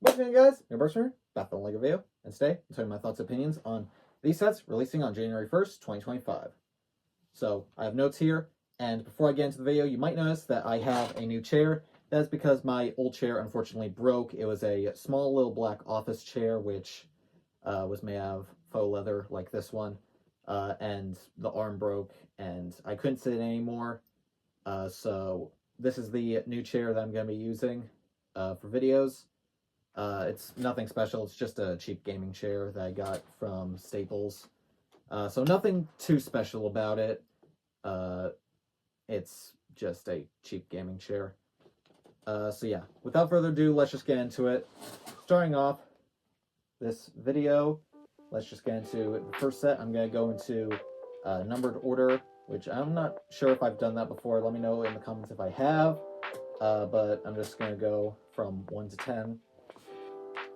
What's going on, guys? Your Burster, back on LEGO video, and today I'm telling my thoughts and opinions on these sets releasing on January 1st, 2025. So I have notes here, and before I get into the video, you might notice that I have a new chair. That's because my old chair unfortunately broke. It was a small little black office chair, which was made out of faux leather like this one, and the arm broke, and I couldn't sit in it anymore. So this is the new chair that I'm going to be using for videos. It's nothing special, it's just a cheap gaming chair that I got from Staples. So nothing too special about it. It's just a cheap gaming chair. So yeah, without further ado, let's just get into it. Starting off this video, let's just get into the first set. I'm going to go into numbered order, which I'm not sure if I've done that before. Let me know in the comments if I have. But I'm just going to go from 1 to 10.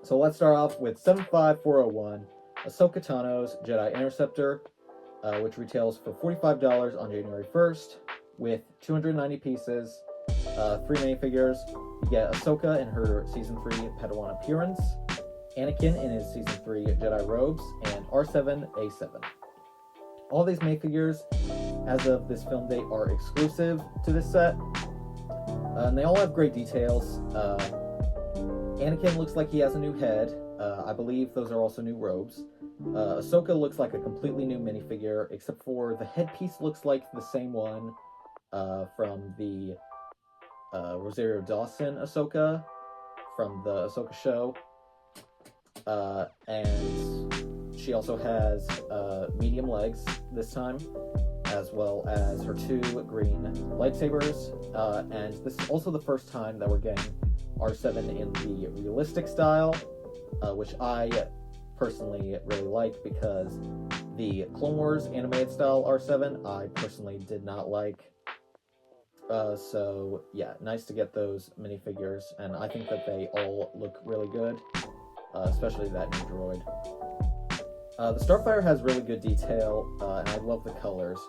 So let's start off with 75401, Ahsoka Tano's Jedi Interceptor, which retails for $45 on January 1st, with 290 pieces, 3 minifigures. You get Ahsoka in her Season 3 Padawan appearance, Anakin in his Season 3 Jedi robes, and R7-A7. All these minifigures, as of this film date, are exclusive to this set, and they all have great details. Anakin looks like he has a new head. I believe those are also new robes. Ahsoka looks like a completely new minifigure, except for the headpiece looks like the same one from the Rosario Dawson Ahsoka from the Ahsoka show. And she also has medium legs this time, as well as her 2 green lightsabers. And this is also the first time that we're getting R7 in the realistic style, which I personally really like, because the Clone Wars animated style R7 I personally did not like. So yeah, nice to get those minifigures, and I think that they all look really good, especially that new droid. The Starfire has really good detail, and I love the colors.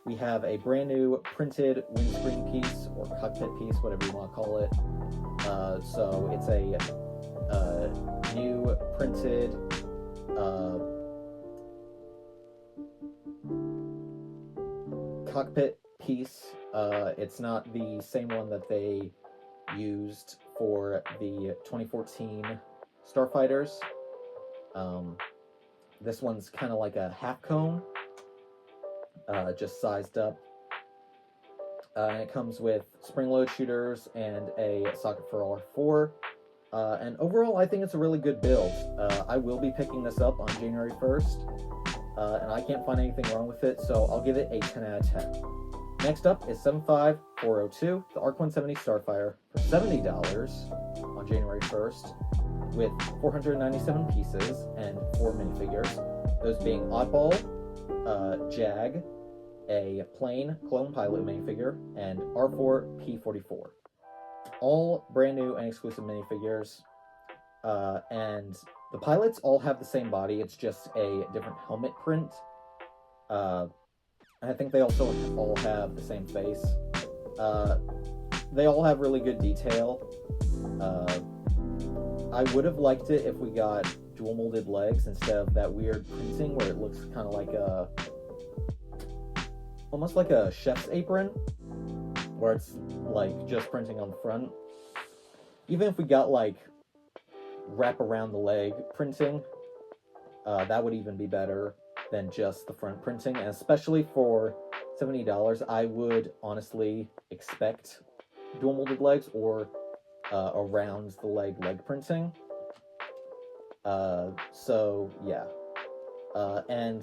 We have a brand new printed windscreen piece, or cockpit piece, whatever you want to call it. So it's a new printed cockpit piece. It's not the same one that they used for the 2014 Starfighters. This one's kind of like a half cone, just sized up. And it comes with spring-loaded shooters and a socket for R4. And overall, I think it's a really good build. I will be picking this up on January 1st, and I can't find anything wrong with it, so I'll give it a 10 out of 10. Next up is 75402, the ARC 170 Starfire, for $70 on January 1st, with 497 pieces and 4 minifigures, those being Oddball, Jag, a plain clone pilot minifigure, and R4-P44. All brand new and exclusive minifigures, and the pilots all have the same body, it's just a different helmet print. I think they also all have the same face. They all have really good detail. I would have liked it if we got dual molded legs instead of that weird printing where it looks kind of like almost like a chef's apron, where it's like just printing on the front. Even if we got like wrap around the leg printing, that would even be better than just the front printing. And especially for $70, I would honestly expect dual molded legs or around the leg printing. So yeah, and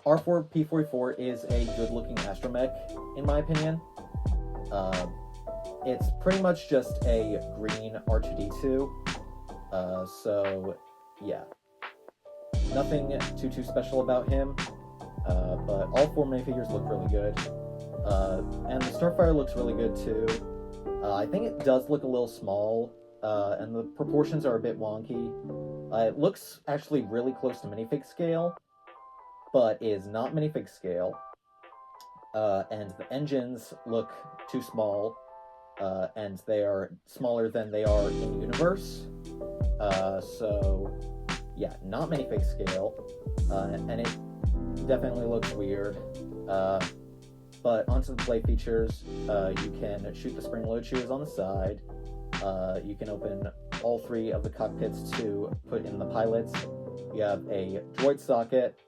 R4-P44 is a good-looking astromech, in my opinion. It's pretty much just a green R2-D2, so yeah. Nothing too special about him, but all 4 minifigures look really good. And the Starfire looks really good too. I think it does look a little small, and the proportions are a bit wonky. It looks actually really close to minifig scale, but is not minifig scale. And the engines look too small, and they are smaller than they are in universe. So yeah, not minifig scale, and it definitely looks weird. But onto the play features, you can shoot the spring-load shoes on the side. You can open all 3 of the cockpits to put in the pilots. You have a droid socket,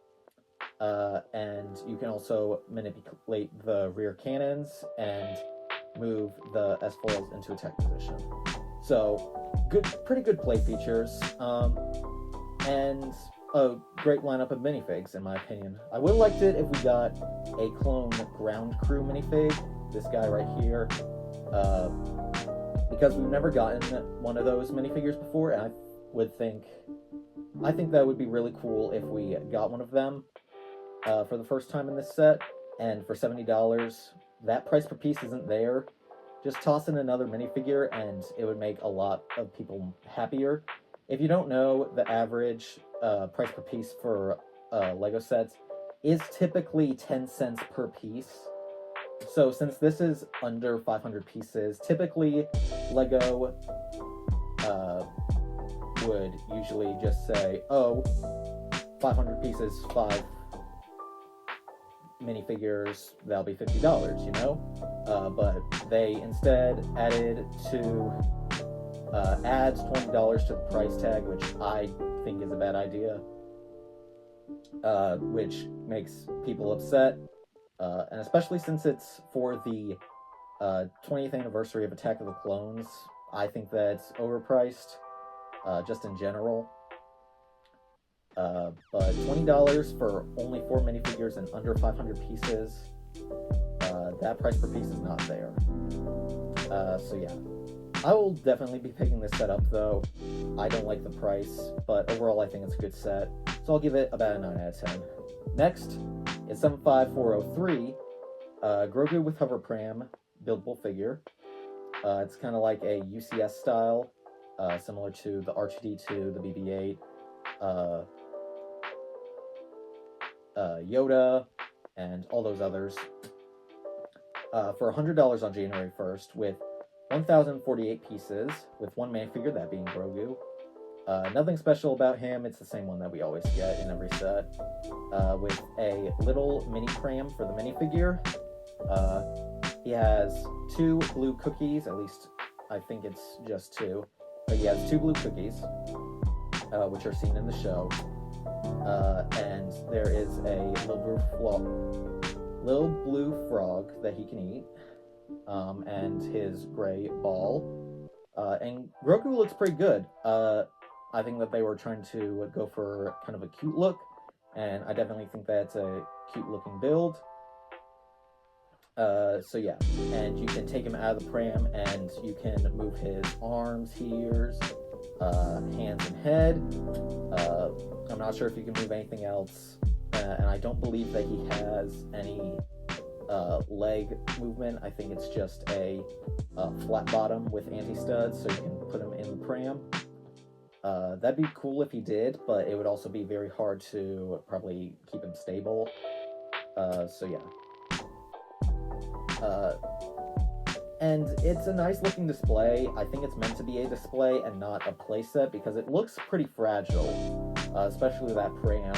and you can also manipulate the rear cannons and move the S-foils into attack position. So, pretty good play features, and a great lineup of minifigs, in my opinion. I would have liked it if we got a clone ground crew minifig, this guy right here, because we've never gotten one of those minifigures before, and I think that would be really cool if we got one of them for the first time in this set, and for $70, that price per piece isn't there. Just toss in another minifigure and it would make a lot of people happier. If you don't know, the average price per piece for Lego sets is typically 10 cents per piece. So since this is under 500 pieces, typically Lego would usually just say, oh, 500 pieces, 5 minifigures, that'll be $50, you know? But they instead added adds $20 to the price tag, which I think is a bad idea, which makes people upset, and especially since it's for the 20th anniversary of Attack of the Clones, I think that's overpriced, just in general. But $20 for only 4 minifigures and under 500 pieces, that price per piece is not there. So yeah, I will definitely be picking this set up though. I don't like the price, but overall I think it's a good set, so I'll give it about a 9 out of 10. Next is 75403, Grogu with hover pram buildable figure. It's kind of like a UCS style, similar to the R2-D2, the BB-8, Yoda, and all those others, for $100 on January 1st, with 1,048 pieces, with 1 minifigure, that being Grogu. Nothing special about him, it's the same one that we always get in every set, with a little mini pram for the minifigure. He has 2 blue cookies, at least I think it's just 2, but he has 2 blue cookies, which are seen in the show. And there is a little blue frog that he can eat, and his gray ball. And Grogu looks pretty good. I think that they were trying to go for kind of a cute look, and I definitely think that's a cute looking build. So yeah, and you can take him out of the pram and you can move his arms, ears, hands and head. I'm not sure if you can move anything else, and I don't believe that he has any leg movement. I think it's just a flat bottom with anti-studs, so you can put him in the pram. That'd be cool if he did, but it would also be very hard to probably keep him stable. So yeah. And it's a nice looking display. I think it's meant to be a display and not a playset because it looks pretty fragile, especially that pram.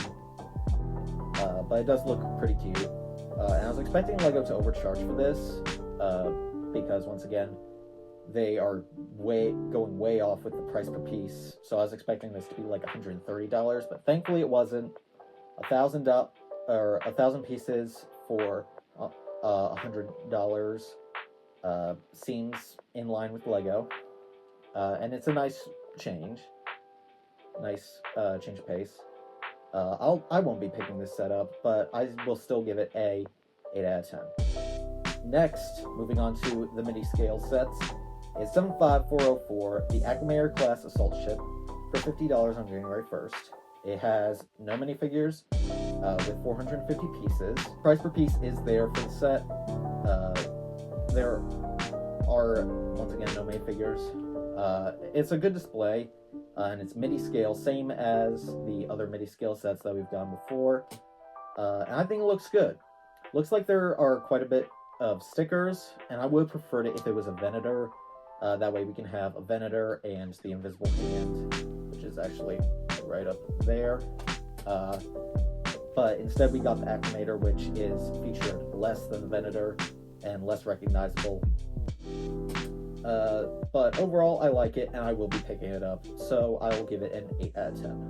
But it does look pretty cute. And I was expecting Lego to overcharge for this, because once again, they are going way off with the price per piece. So I was expecting this to be like $130, but thankfully it wasn't. 1,000 pieces for $100 seems in line with Lego, and it's a nice change. Change of pace. I won't be picking this set up, but I will still give it a 8 out of 10. Next, moving on to the mini scale sets, is 75404, the Ackmeyer class assault ship, for $50 on January 1st. It has no minifigures, with 450 pieces. Price per piece is there for the set. There are, once again, no minifigures. It's a good display, and it's MIDI scale, same as the other MIDI scale sets that we've done before. And I think it looks good. Looks like there are quite a bit of stickers, and I would have preferred it if it was a Venator, That way we can have a Venator and the Invisible Hand, which is actually right up there. But instead we got the Acclimator, which is featured less than the Venator and less recognizable. But overall, I like it, and I will be picking it up, so I will give it an 8 out of 10.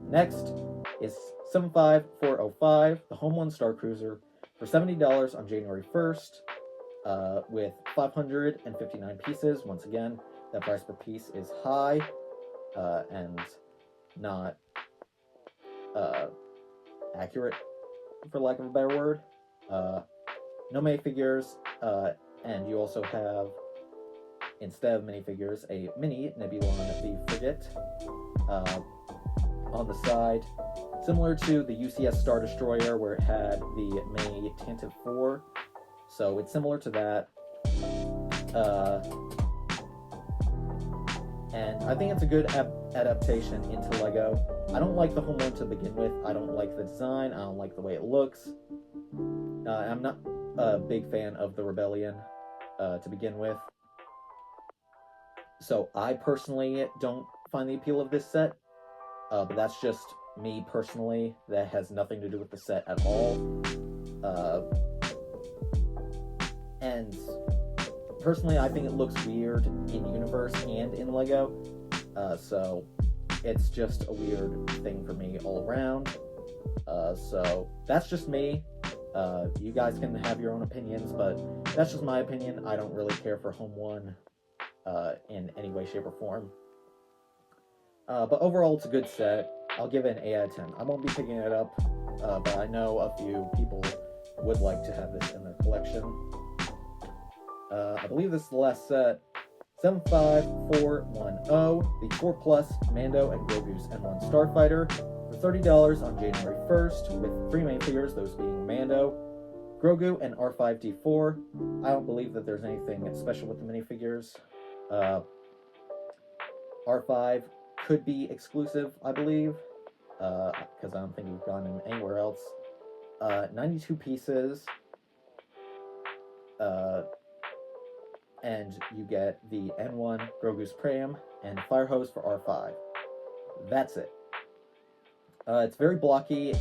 Next is 75405, the Home One Star Cruiser, for $70 on January 1st, with 559 pieces. Once again, that price per piece is high, and not accurate, for lack of a better word. No minifigures, and you also have, instead of minifigures, a mini Nebulon the Frigate on the side, similar to the UCS Star Destroyer, where it had the mini Tantive 4. So it's similar to that. And I think it's a good adaptation into LEGO. I don't like the Home One to begin with. I don't like the design. I don't like the way it looks. I'm not a big fan of the Rebellion to begin with. So I personally don't find the appeal of this set, but that's just me personally. That has nothing to do with the set at all. And personally, I think it looks weird in universe and in LEGO, so it's just a weird thing for me all around. So that's just me. You guys can have your own opinions, but that's just my opinion. I don't really care for Home One in any way, shape, or form. But overall, it's a good set. I'll give it an 8 out of 10. I won't be picking it up, but I know a few people would like to have this in their collection. I believe this is the last set. 75410, the 4 Plus Mando and Grogu's N1 Starfighter, for $30 on January 1st, with 3 main figures, those being Mando, Grogu, and R5-D4. I don't believe that there's anything special with the minifigures. R5 could be exclusive, I believe, because I don't think we've gone in anywhere else. 92 pieces, and you get the N1 Grogu's Pram and Fire Hose for R5. That's it. It's very blocky,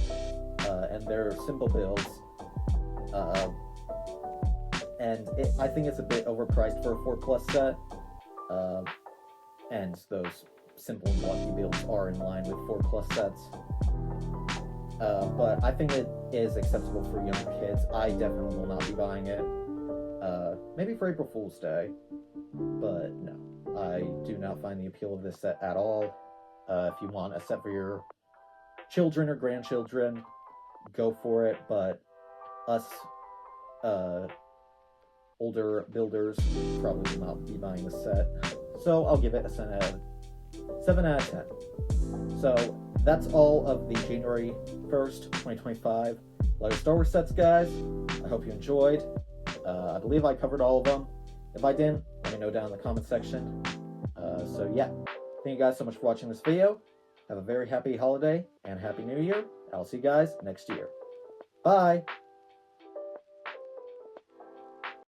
and they're simple builds, and I think it's a bit overpriced for a 4 Plus set, and those simple and blocky builds are in line with 4 Plus sets. But I think it is acceptable for younger kids. I definitely will not be buying it. Maybe for April Fool's Day, but no, I do not find the appeal of this set at all. If you want a set for your children or grandchildren, go for it, but us older builders probably will not be buying the set, so I'll give it a 7 out of 10. So that's all of the January 1st, 2025 LEGO Star Wars sets, guys. I hope you enjoyed. I believe I covered all of them. If I didn't, let me know down in the comment section. So yeah, thank you guys so much for watching this video. Have a very happy holiday and Happy New Year. I'll see you guys next year. Bye!